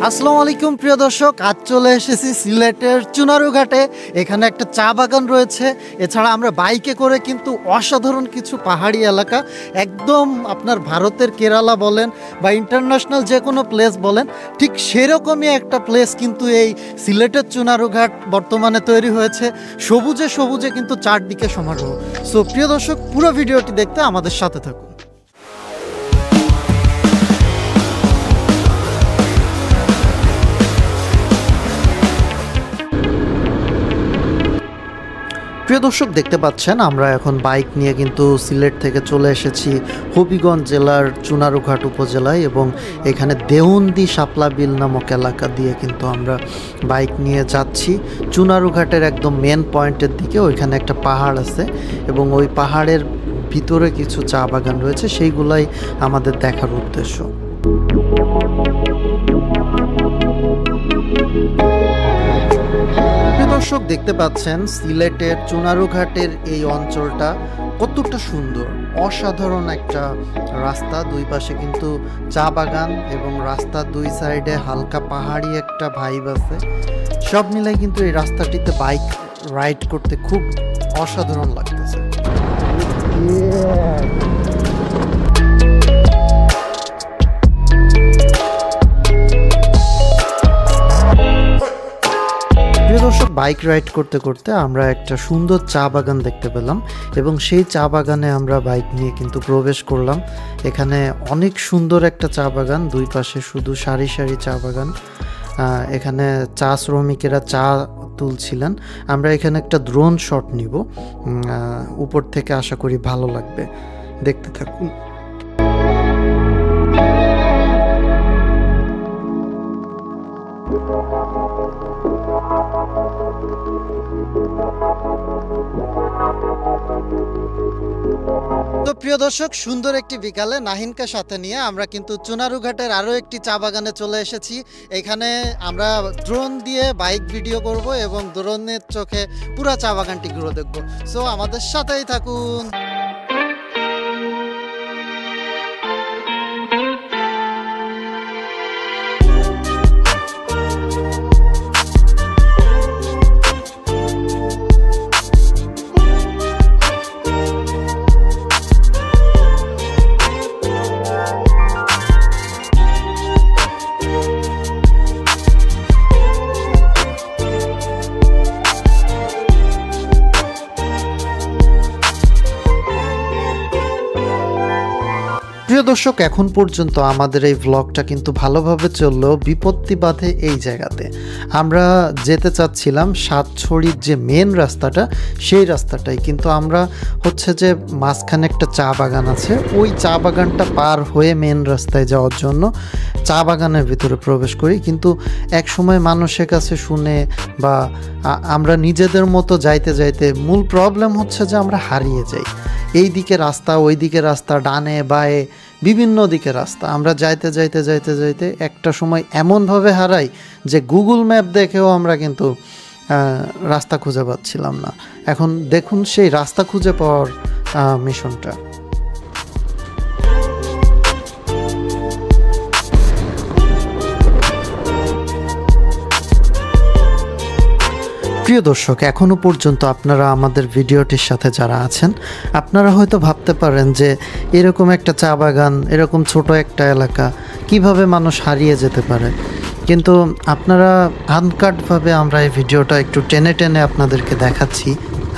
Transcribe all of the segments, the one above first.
আসসালামু আলাইকুম প্রিয় দর্শক, আজ চলে এসেছি সিলেটের চুনারুঘাটে। এখানে একটা চা বাগান রয়েছে। এছাড়া আমরা বাইকে করে কিন্তু অসাধারণ কিছু পাহাড়ি এলাকা, একদম আপনার ভারতের কেরালা বলেন বা ইন্টারন্যাশনাল যে কোনো প্লেস বলেন, ঠিক সেরকমই একটা প্লেস কিন্তু এই সিলেটের চুনারুঘাট বর্তমানে তৈরি হয়েছে। সবুজে সবুজে কিন্তু চারদিকে সমারোহ। সো প্রিয় দর্শক, পুরো ভিডিওটি দেখতে আমাদের সাথে থাকুন। প্রিয় দর্শক, দেখতে পাচ্ছেন আমরা এখন বাইক নিয়ে কিন্তু সিলেট থেকে চলে এসেছি হবিগঞ্জ জেলার চুনারুঘাট উপজেলায়, এবং এখানে দেওন্দি শাপলা বিল নামক এলাকা দিয়ে কিন্তু আমরা বাইক নিয়ে যাচ্ছি চুনারুঘাটের একদম মেন পয়েন্টের দিকে। ওইখানে একটা পাহাড় আছে এবং ওই পাহাড়ের ভিতরে কিছু চা বাগান রয়েছে, সেইগুলাই আমাদের দেখার উদ্দেশ্য। দর্শক, দেখতে পাচ্ছেন সিলেটের চুনারুঘাটের এই অঞ্চলটা কতটা সুন্দর, অসাধারণ একটা রাস্তা। দুই পাশে কিন্তু চা বাগান এবং রাস্তার দুই সাইডে হালকা পাহাড়ি একটা ভাইব আছে। সব মিলাই কিন্তু এই রাস্তাটিতে বাইক রাইড করতে খুব অসাধারণ লাগতেছে। দর্শক, বাইক রাইড করতে করতে আমরা একটা সুন্দর চা বাগান দেখতে পেলাম এবং সেই চা বাগানে আমরা বাইক নিয়ে কিন্তু প্রবেশ করলাম। এখানে অনেক সুন্দর একটা চা বাগান, দুই পাশে শুধু সারি সারি চা বাগান। এখানে চা শ্রমিকেরা চা তুলছিলেন। আমরা এখানে একটা ড্রোন শট নিব, উপর থেকে আশা করি ভালো লাগবে, দেখতে থাকুন। তো প্রিয় দর্শক, সুন্দর একটি বিকালে নাহিনকে সাথে নিয়ে আমরা কিন্তু চুনারুঘাটের আরও একটি চা বাগানে চলে এসেছি। এখানে আমরা ড্রোন দিয়ে বাইক ভিডিও করব এবং ড্রোনের চোখে পুরা চা বাগানটি ঘুরে দেখব। সো আমাদের সাথেই থাকুন। প্রিয় দর্শক, এখন পর্যন্ত আমাদের এই ভ্লগটা কিন্তু ভালোভাবে চললেও বিপত্তি বাধে এই জায়গাতে। আমরা যেতে চাচ্ছিলাম সাতছড়ির যে মেন রাস্তাটা, সেই রাস্তাটাই, কিন্তু আমরা হচ্ছে যে মাঝখানে একটা চা বাগান আছে, ওই চা বাগানটা পার হয়ে মেন রাস্তায় যাওয়ার জন্য চা বাগানের ভিতরে প্রবেশ করি। কিন্তু এক সময় মানুষের কাছে শুনে বা আমরা নিজেদের মতো যাইতে যাইতে মূল প্রবলেম হচ্ছে যে আমরা হারিয়ে যাই। এই দিকে রাস্তা, ওই দিকে রাস্তা, ডানে বায়ে বিভিন্ন দিকে রাস্তা। আমরা যাইতে যাইতে যাইতে যাইতে একটা সময় এমনভাবে হারাই যে গুগল ম্যাপ দেখেও আমরা কিন্তু রাস্তা খুঁজে পাচ্ছিলাম না। এখন দেখুন সেই রাস্তা খুঁজে পাওয়ার মিশনটা। প্রিয় দর্শক, এখনও পর্যন্ত আপনারা আমাদের ভিডিওটির সাথে যারা আছেন, আপনারা হয়তো ভাবতে পারেন যে এরকম একটা চা বাগান, এরকম ছোট একটা এলাকা, কিভাবে মানুষ হারিয়ে যেতে পারে। কিন্তু আপনারা আনকাটভাবে আমরা এই ভিডিওটা একটু টেনে টেনে আপনাদেরকে দেখাচ্ছি।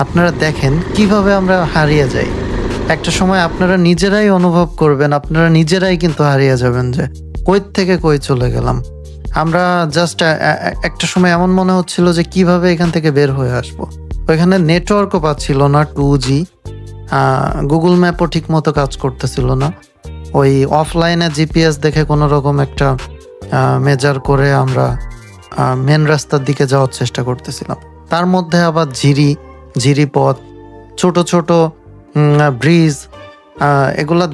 আপনারা দেখেন কিভাবে আমরা হারিয়ে যাই। একটা সময় আপনারা নিজেরাই অনুভব করবেন, আপনারা নিজেরাই কিন্তু হারিয়ে যাবেন যে কই থেকে কই চলে গেলাম। আমরা জাস্ট একটা সময় এমন মনে হচ্ছিল যে কিভাবে এখান থেকে বের হয়ে আসবো। ওইখানে নেটওয়ার্কও পাচ্ছিল না, 2G, গুগল ম্যাপও ঠিক মতো কাজ করতেছিল না। ওই অফলাইনে জিপিএস দেখে কোনো রকম একটা মেজার করে আমরা মেন রাস্তার দিকে যাওয়ার চেষ্টা করতেছিলাম। তার মধ্যে আবার ঝিরি পথ, ছোট ছোট ব্রিজ, এগুলা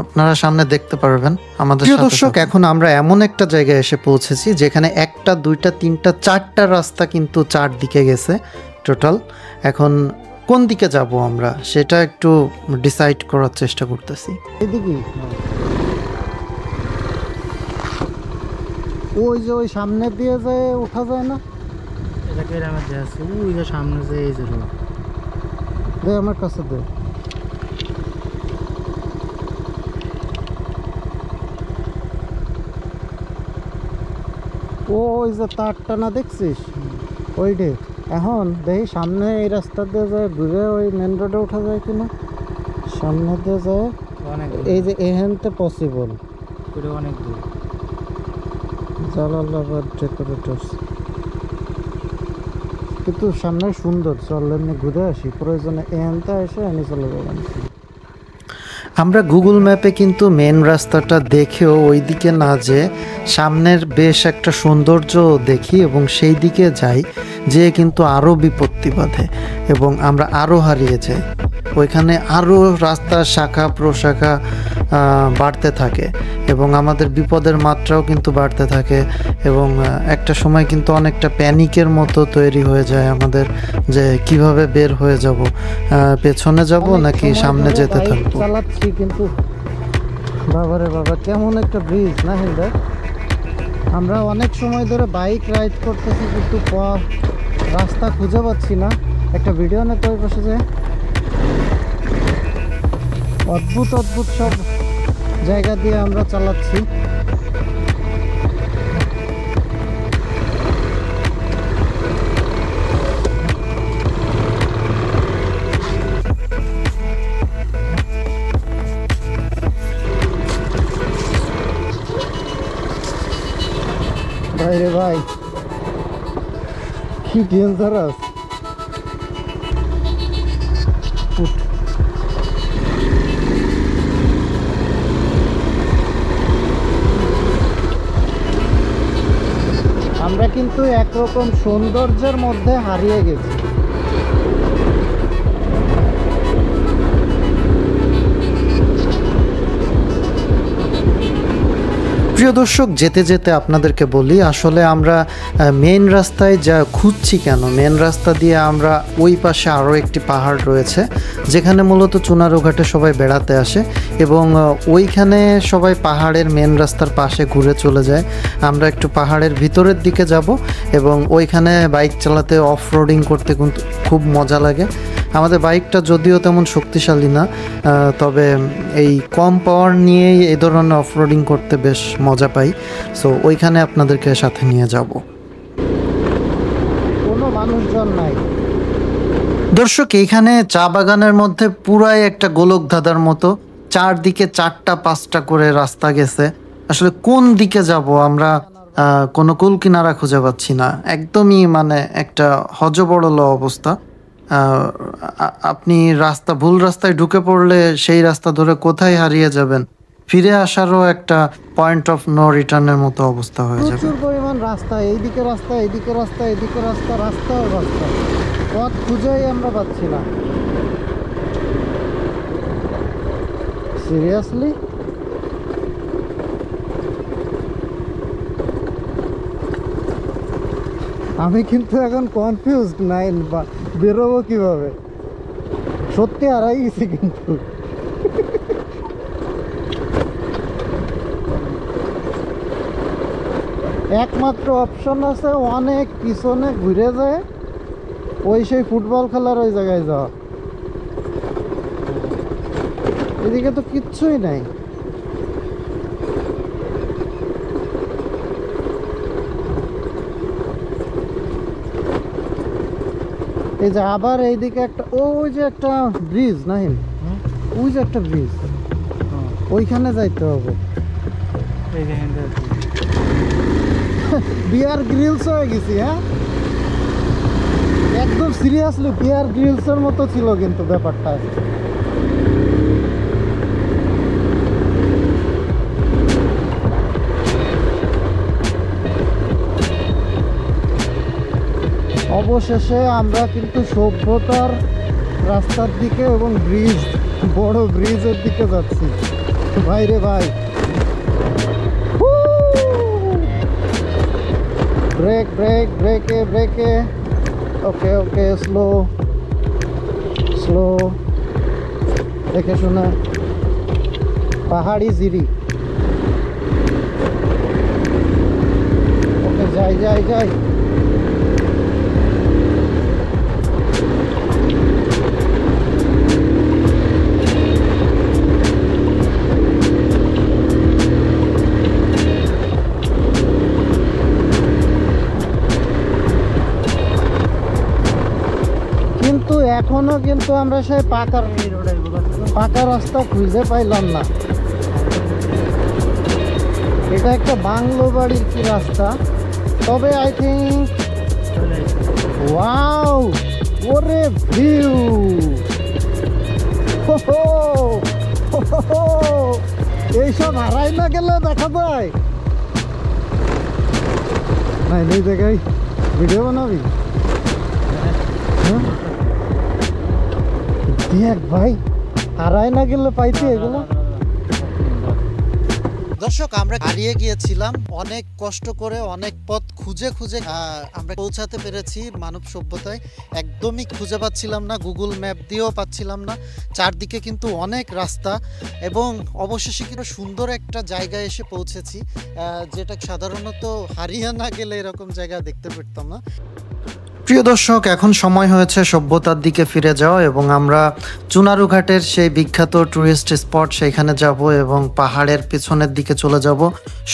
আপনারা সামনে দেখতে পারবেন আমাদের। প্রিয় দর্শক, এখন আমরা এমন একটা জায়গায় এসে পৌঁছেছি যেখানে একটা, দুইটা, তিনটা, চারটা রাস্তা কিন্তু চারদিকে গেছে টোটাল। এখন কোন দিকে যাব আমরা সেটা একটু ডিসাইড করার চেষ্টা করতেছি। এদিকে ওই যে ওই সামনে দিয়ে যায় ওঠা যায় না? এটা কেরামে আছে ওই যে সামনে যে এই যে রোড দে আমার কাছে দে। ওই যে তারটা না দেখছিস ওইটে। এখন দেখি সামনে এই রাস্তা দিয়ে যায় ঘুরে ওই মেন রোডে ওঠা যায় কিনা। সামনে দিয়ে যায় অনেক এই যে এখানতে পসিবল। পুরো অনেক দূর। জালালাবাদ ডেকোরেটরস কিন্তু সামনে সুন্দর। চল এমনি ঘুরে আসি, প্রয়োজনে এখানতে এসে এনে চলে যাবেন। আমরা গুগল ম্যাপে কিন্তু মেন রাস্তাটা দেখেও ওই দিকে না যেয়ে সামনের বেশ একটা সৌন্দর্য দেখি এবং সেই দিকে যাই, যে কিন্তু আরও বিপত্তি বাধে এবং আমরা আরও হারিয়ে যাই। ওইখানে আরও রাস্তার শাখা প্রশাখা বাড়তে থাকে এবং আমাদের বিপদের মাত্রাও কিন্তু বাড়তে থাকে এবং একটা সময় কিন্তু অনেকটা প্যানিকের মতো তৈরি হয়ে যায় আমাদের, যে কিভাবে বের হয়ে যাব, পেছনে যাব নাকি সামনে যেতে থাকবো। চালাচ্ছি কিন্তু বাবারে বাবা কেমন একটা ব্রিজ না হিন্দা। আমরা অনেক সময় ধরে বাইক রাইড করতেছি কিন্তু রাস্তা খুঁজে পাচ্ছি না। একটা ভিডিও নিতে ওই পাশে যে অদ্ভুত অদ্ভুত সব জায়গা দিয়ে আমরা চালাচ্ছি। ভাই রে ভাই কি ডেঞ্জারাস। আমরা কিন্তু একরকম সৌন্দর্যের মধ্যে হারিয়ে গেছি। প্রিয় দর্শক, যেতে যেতে আপনাদেরকে বলি আসলে আমরা মেন রাস্তায় যা খুঁজছি কেন। মেন রাস্তা দিয়ে আমরা ওই পাশে আরও একটি পাহাড় রয়েছে যেখানে মূলত চুনারুঘাটে সবাই বেড়াতে আসে এবং ওইখানে সবাই পাহাড়ের মেন রাস্তার পাশে ঘুরে চলে যায়। আমরা একটু পাহাড়ের ভিতরের দিকে যাব এবং ওইখানে বাইক চালাতে অফ রোডিং করতে কিন্তু খুব মজা লাগে। আমাদের বাইকটা যদিও তেমন শক্তিশালী না, তবে এই কম পাওয়ার নিয়েই এই ধরনের অফ রোডিং করতে বেশ মজা পাই। সো ওইখানে আপনাদেরকে সাথে নিয়ে যাব। কোনো মানুষজন নাই দর্শক। এইখানে চা বাগানের মধ্যে পুরাই একটা গোলক ধাঁধার মতো, চারদিকে 4টা 5টা করে রাস্তা গেছে। আসলে কোন দিকে যাব আমরা কোনো কুল কিনারা খুঁজে পাচ্ছি না। একদমই মানে একটা হযবরল অবস্থা। আপনি ভুল রাস্তায় ঢুকে পড়লে সেই রাস্তা ধরে কোথায় হারিয়ে যাবেন, ফিরে আসারও একটা পয়েন্ট অফ নো রিটার্নের মতো অবস্থা হয়ে যাবে। প্রচুর পরিমাণ রাস্তা, এইদিকে রাস্তা, এদিকে রাস্তা, এদিকে রাস্তা, রাস্তাও রাস্তা, পথ খুঁজেই আমরা পাচ্ছি না। সিরিয়াসলি আমি কিন্তু এখন কনফিউজড নাই, বেরোবো কিভাবে। সত্যি হারাই গেছি কিন্তু। একমাত্র অপশন আছে অনেক পিছনে ঘুরে যায় ওই সেই ফুটবল খেলার ওই জায়গায় যাওয়া। এদিকে তো কিচ্ছুই নাই। এই যে আবার এইদিকে একটা ওই যে একটা ব্রিজ নাহিন, ওই যে একটা ব্রিজ, ওইখানে যাইতে হবে। বিয়ার গ্রিলস হয়ে গেছি। হ্যাঁ একদম সিরিয়াসলি বিয়ার গ্রিলসের মতো ছিল কিন্তু ব্যাপারটা। অবশেষে আমরা কিন্তু সভ্যতার রাস্তার দিকে এবং বড় ব্রিজের দিকে যাচ্ছি। ভাই রে ভাই, ব্রেক ব্রেক ব্রেকে ব্রেকে, ওকে ওকে, স্লো স্লো, দেখে শোনা। পাহাড়ি জিরি যাই যাই। কিন্তু এখনো কিন্তু আমরা সেই পাকা রাস্তা খুঁজে পাইলাম না। এটা একটা বাংলো বাড়ির কি রাস্তা, তবে আই থিঙ্ক ওয়াও, ওরে ভিউ, এইসব হারাই না গেলে দেখা যায়। নাই নেই দেখাই, ভিডিও বানাবি? দেখ ভাই, হারাই না গেলে পাইছি এগুলো। দর্শক, আমরা হারিয়ে গিয়েছিলাম অনেক কষ্ট করে, অনেক পথ খুঁজে খুঁজে আমরা পৌঁছাতে পেরেছি মানব সভ্যতায়। একদমই খুঁজে পাচ্ছিলাম না, গুগল ম্যাপ দিয়েও পাচ্ছিলাম না। চারদিকে কিন্তু অনেক রাস্তা, এবং অবশেষে কিন্তু সুন্দর একটা জায়গায় এসে পৌঁছেছি, যেটা সাধারণত হারিয়ে না গেলে এরকম জায়গা দেখতে পেতাম না। প্রিয় দর্শক, এখন সময় হয়েছে সভ্যতার দিকে ফিরে যাওয়া, এবং আমরা চুনারুঘাটের সেই বিখ্যাত টুরিস্ট স্পট সেইখানে যাব এবং পাহাড়ের পিছনের দিকে চলে যাব।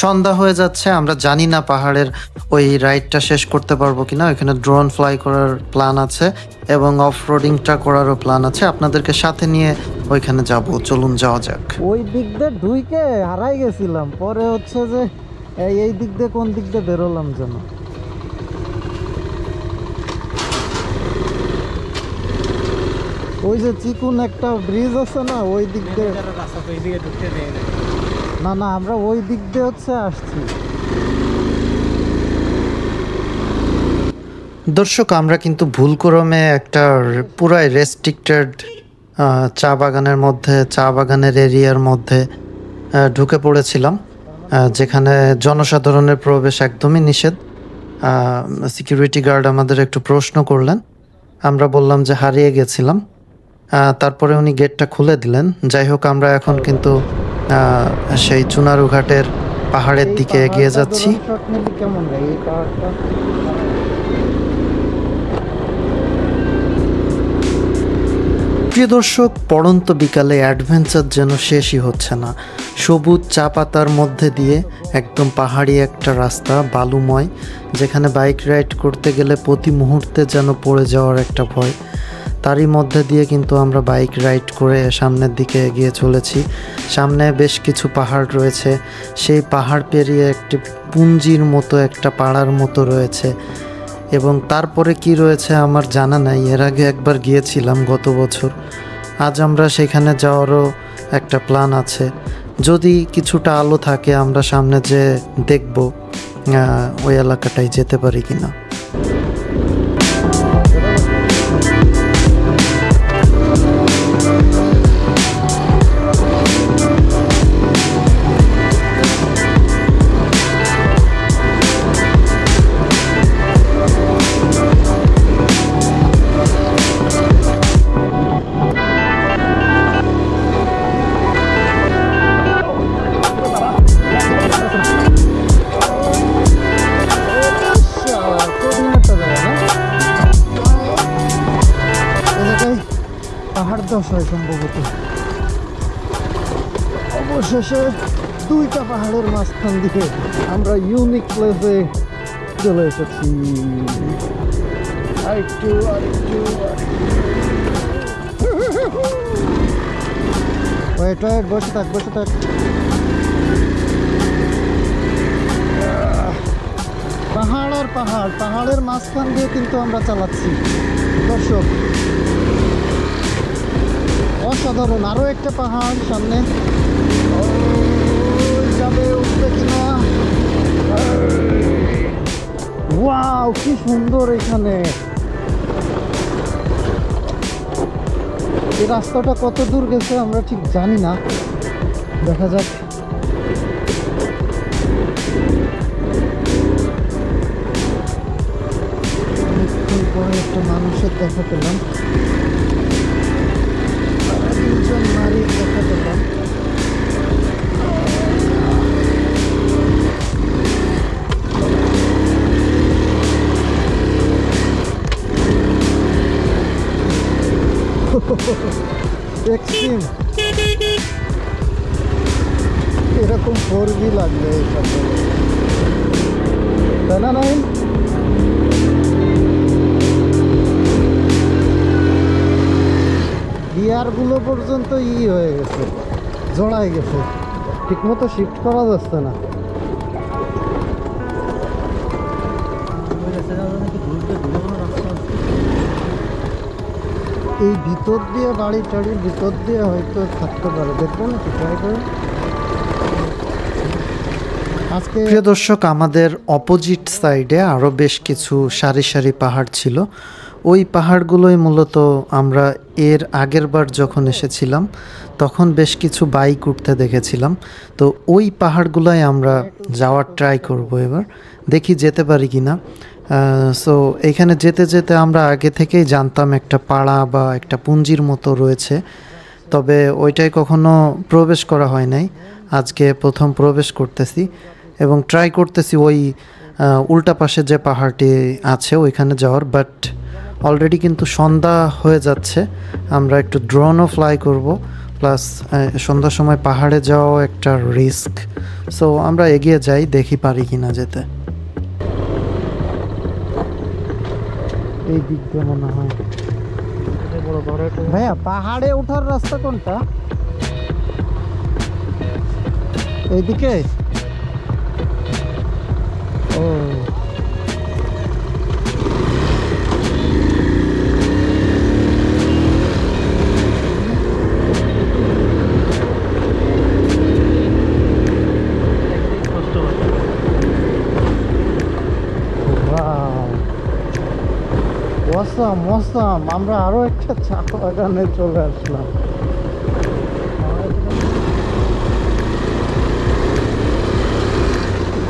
সন্ধ্যা হয়ে যাচ্ছে, আমরা জানি না পাহাড়ের ওই রাইডটা শেষ করতে পারবো কিনা। ওইখানে ড্রোন ফ্লাই করার প্ল্যান আছে এবং অফ রোডিংটা করারও প্ল্যান আছে। আপনাদেরকে সাথে নিয়ে ওইখানে যাব, চলুন যাওয়া যাক। ওই দিক দিয়ে ঢুইকে হারাই গেছিলাম, পরে হচ্ছে যে এই দিক দিয়ে কোন দিক দিয়ে বেরোলাম যেন। ওই যে চিকুন একটা ব্রিজ আছে না, ওই দিক দিয়ে না না, আমরা ওই দিক দিয়ে হচ্ছে আসছি। দর্শক, আমরা কিন্তু ভুলক্রমে একটা পুরাই রেস্ট্রিক্টেড চা বাগানের মধ্যে, চা বাগানের এরিয়ার মধ্যে ঢুকে পড়েছিলাম, যেখানে জনসাধারণের প্রবেশ একদমই নিষেধ। সিকিউরিটি গার্ড আমাদের একটু প্রশ্ন করলেন, আমরা বললাম যে হারিয়ে গেছিলাম। তারপরে উনি গেটটা খুলে দিলেন। যাই হোক, আমরা এখন কিন্তু সেই চুনারুঘাটের পাহাড়ের দিকে এগিয়ে যাচ্ছি। প্রিয় দর্শক, পড়ন্ত বিকালে অ্যাডভেঞ্চার যেন শেষই হচ্ছে না। সবুজ চা পাতার মধ্যে দিয়ে একদম পাহাড়ি একটা রাস্তা, বালুময়, যেখানে বাইক রাইড করতে গেলে প্রতি মুহূর্তে যেন পড়ে যাওয়ার একটা ভয়। তারই মধ্যে দিয়ে কিন্তু আমরা বাইক রাইড করে সামনের দিকে এগিয়ে চলেছি। সামনে বেশ কিছু পাহাড় রয়েছে, সেই পাহাড় পেরিয়ে একটি পুঞ্জির মতো একটা পাড়ার মতো রয়েছে, এবং তারপরে কি রয়েছে আমার জানা নাই। এর আগে একবার গিয়েছিলাম গত বছর। আজ আমরা সেখানে যাওয়ারও একটা প্ল্যান আছে। যদি কিছুটা আলো থাকে, আমরা সামনে যে দেখব ওই এলাকাটায় যেতে পারি কিনা। সম্ভবত অবশেষে দুইটা পাহাড়ের মাঝখান দিকে আমরা ইউনিক প্লেসে চলে এসেছি। বসে থাক, বসে থাক। পাহাড় আর পাহাড়, পাহাড়ের মাঝখান দিয়ে কিন্তু আমরা চালাচ্ছি দর্শক। অসাধারণ। আরো একটা পাহাড় সামনে, যাবে উঠবে কিনা। ওয়াও, কি সুন্দর এখানে। এই রাস্তাটা কত দূর গেছে আমরা ঠিক জানি না, দেখা যাক। অনেকক্ষণ পরে একটা মানুষের দেখা পেলাম, দুজন নারীর দেখা পেলাম। এক্সট্রিম এরকম 4V লাগবে এই সাথে, তাই না? নাই গিয়ারগুলো পর্যন্ত হয়ে গেছে, জড়াই গেছে, ঠিকমতো শিফট করা যাচ্ছে না। এই ভিতর দিয়ে বাড়ি টাড়ির ভিতর দিয়ে হয়তো থাকতে পারে, দেখবো নাকি ট্রাই করে। আজকে প্রিয় দর্শক, আমাদের অপোজিট সাইডে আরও বেশ কিছু সারি সারি পাহাড় ছিল। ওই পাহাড়গুলোই মূলত আমরা এর আগের বার যখন এসেছিলাম তখন বেশ কিছু বাইক উঠতে দেখেছিলাম। তো ওই পাহাড়গুলোই আমরা যাওয়ার ট্রাই করব, এবার দেখি যেতে পারি কি না। সো এখানে যেতে যেতে আমরা আগে থেকেই জানতাম একটা পাড়া বা একটা পুঞ্জির মতো রয়েছে, তবে ওইটাই কখনো প্রবেশ করা হয় নাই। আজকে প্রথম প্রবেশ করতেছি এবং ট্রাই করতেছি ওই উল্টা পাশে যে পাহাড়টি আছে ওইখানে যাওয়ার। বাট অলরেডি কিন্তু সন্ধ্যা হয়ে যাচ্ছে, আমরা একটু ড্রোনও ফ্লাই করব, প্লাস সন্ধ্যার সময় পাহাড়ে যাওয়াও একটা রিস্ক। সো আমরা এগিয়ে যাই, দেখি পারি কি না যেতে। এই দিক দিয়ে মনে হয় ভাইয়া পাহাড়ে ওঠার রাস্তা কোনটা? এইদিকে? ও অসাম অসাম, আমরা আরো একটা চা বাগানে চলে আসলাম।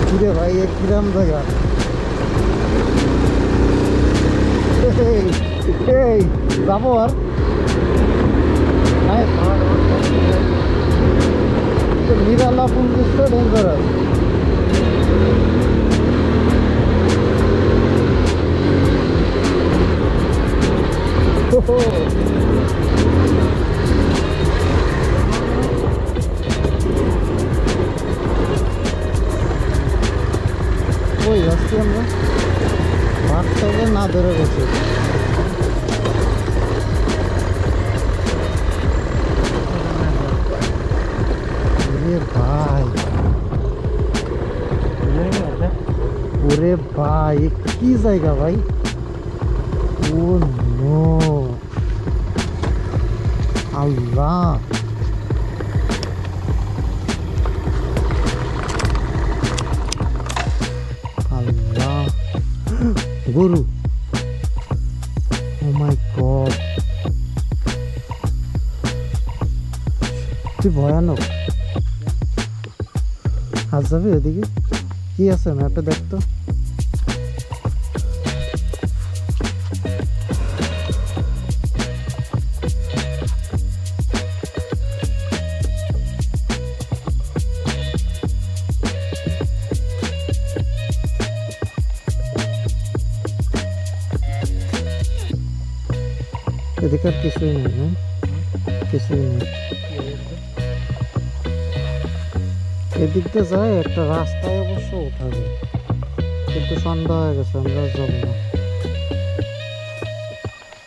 কিরে ভাই, এ কিরাম জায়গা? এই যাবো আর নিরালা পুঞ্জিটা ডেঞ্জারাস। ওই আসছি আমরা, ভাতটাকে না ধরে গেছে। ভাই ওরে ভাই, কি জায়গা ভাই! ও নো, আল্লাহ! আল্লাহ, গরু! ও মাই গড, কি ভয়ানক! আজ যাবি ওদিকে? কি আছে ম্যাপে দেখতো? এদিকে আর কিছুই নেই, হ্যাঁ কিছুই নেই। এদিক দিয়ে যায় একটা রাস্তায় অবশ্য উঠাবে, কিন্তু সন্ধ্যা হয়ে গেছে, আমরা যাবো না।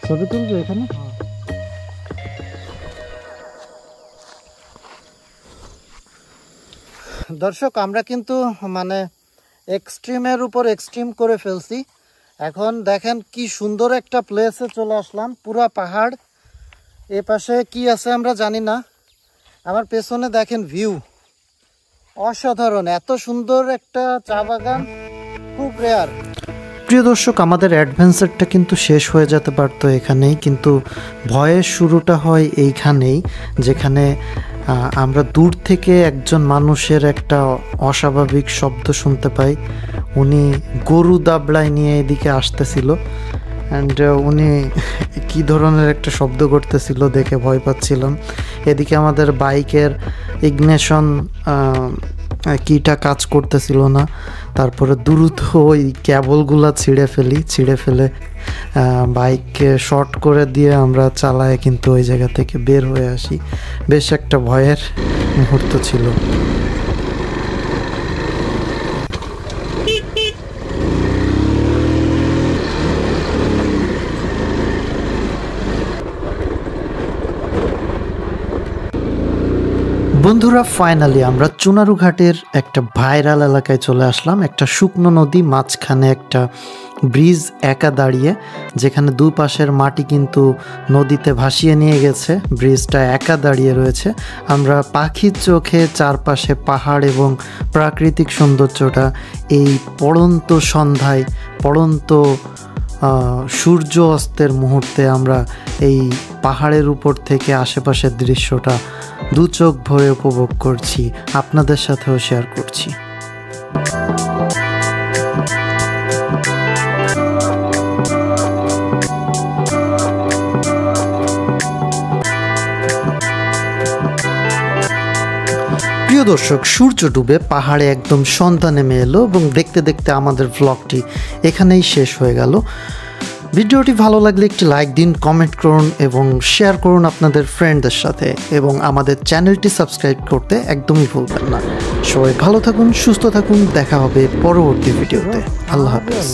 ছবি তুলবে এখানে? দর্শক, আমরা কিন্তু মানে এক্সট্রিমের উপর এক্সট্রিম করে ফেলছি। এখন দেখেন কি সুন্দর একটা প্লেসে চলে আসলাম, পুরা পাহাড়। এ পাশে কি আছে আমরা জানি না। আমার পেছনে দেখেন ভিউ, অসাধারণ! এত সুন্দর একটা চা বাগান, খুব রেয়ার। প্রিয় দর্শক, আমাদের অ্যাডভেঞ্চারটা কিন্তু শেষ হয়ে যেতে পারতো এখানেই, কিন্তু ভয়ের শুরুটা হয় এইখানেই, যেখানে আমরা দূর থেকে একজন মানুষের একটা অস্বাভাবিক শব্দ শুনতে পাই। উনি গরু দাবড়ায় নিয়ে এদিকে আসতেছিল, অ্যান্ড উনি কি ধরনের একটা শব্দ করতেছিল দেখে ভয় পাচ্ছিলাম। এদিকে আমাদের বাইকের ইগনিশন কিটা কাজ করতেছিল না, তারপরে দ্রুত ওই ক্যাবলগুলা ছিঁড়ে ফেলে বাইককে শর্ট করে দিয়ে আমরা চালায় কিন্তু ওই জায়গা থেকে বের হয়ে আসি। বেশ একটা ভয়ের মুহূর্ত ছিল। বন্ধুরা, ফাইনালি আমরা চুনারু ঘাটের একটা ভাইরাল এলাকায় চলে আসলাম। একটা শুকনো নদী, মাঝখানে একটা ব্রিজ একা দাঁড়িয়ে, যেখানে দুই পাশের মাটি কিন্তু নদীতে ভাসিয়ে নিয়ে গেছে। ব্রিজটা একা দাঁড়িয়ে রয়েছে। আমরা পাখির চোখে চারপাশে পাহাড় এবং প্রাকৃতিক সৌন্দর্যটা এই পড়ন্ত সন্ধ্যায়, পড়ন্ত সূর্য অস্তের মুহূর্তে আমরা এই পাহাড়ের উপর থেকে আশেপাশের দৃশ্যটা দু চোখ ভরে উপভোগ করছি, আপনাদের সাথেও শেয়ার করছি। প্রিয় দর্শক, সূর্য ডুবে পাহাড়ে একদম সন্ধ্যা নেমে এলো এবং দেখতে দেখতে আমাদের ভ্লগটি এখানেই শেষ হয়ে গেল। ভিডিওটি ভালো লাগলে একটি লাইক দিন, কমেন্ট করুন এবং শেয়ার করুন আপনাদের ফ্রেন্ডদের সাথে, এবং আমাদের চ্যানেলটি সাবস্ক্রাইব করতে একদমই ভুলবেন না। সবাই ভালো থাকুন, সুস্থ থাকুন, দেখা হবে পরবর্তী ভিডিওতে। আল্লাহ হাফেজ।